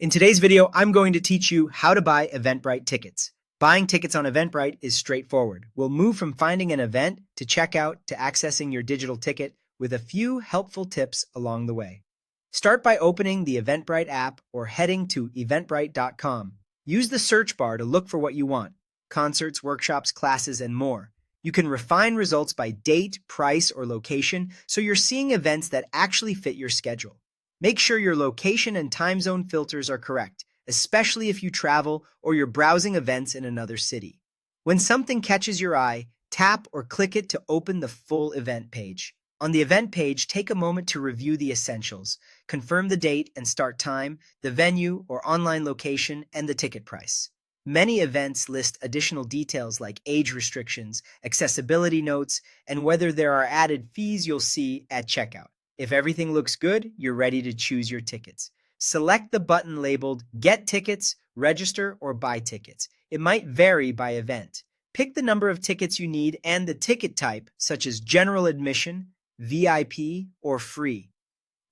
In today's video, I'm going to teach you how to buy Eventbrite tickets. Buying tickets on Eventbrite is straightforward. We'll move from finding an event to checkout to accessing your digital ticket with a few helpful tips along the way. Start by opening the Eventbrite app or heading to eventbrite.com. Use the search bar to look for what you want: concerts, workshops, classes, and more. You can refine results by date, price, or location, so you're seeing events that actually fit your schedule. Make sure your location and time zone filters are correct, especially if you travel or you're browsing events in another city. When something catches your eye, tap or click it to open the full event page. On the event page, take a moment to review the essentials. Confirm the date and start time, the venue or online location, and the ticket price. Many events list additional details like age restrictions, accessibility notes, and whether there are added fees you'll see at checkout. If everything looks good, you're ready to choose your tickets. Select the button labeled Get Tickets, Register, or Buy Tickets. It might vary by event. Pick the number of tickets you need and the ticket type, such as general admission, VIP, or free.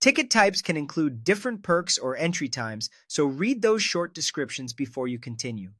Ticket types can include different perks or entry times, so read those short descriptions before you continue.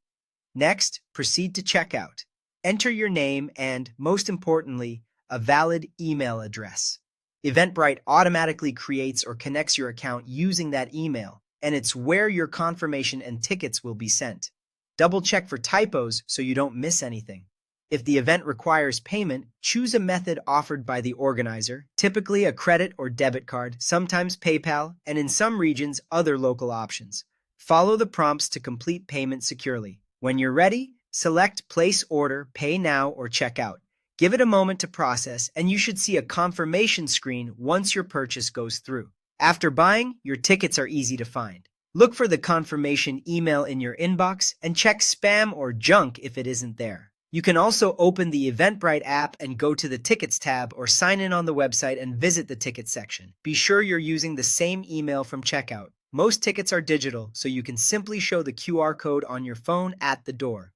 Next, proceed to checkout. Enter your name and, most importantly, a valid email address. Eventbrite automatically creates or connects your account using that email, and it's where your confirmation and tickets will be sent. Double check for typos so you don't miss anything. If the event requires payment, choose a method offered by the organizer, typically a credit or debit card, sometimes PayPal, and in some regions, other local options. Follow the prompts to complete payment securely. When you're ready, select Place Order, Pay Now, or Check Out. Give it a moment to process, and you should see a confirmation screen once your purchase goes through. After buying, your tickets are easy to find. Look for the confirmation email in your inbox and check spam or junk if it isn't there. You can also open the Eventbrite app and go to the Tickets tab or sign in on the website and visit the Tickets section. Be sure you're using the same email from checkout. Most tickets are digital, so you can simply show the QR code on your phone at the door.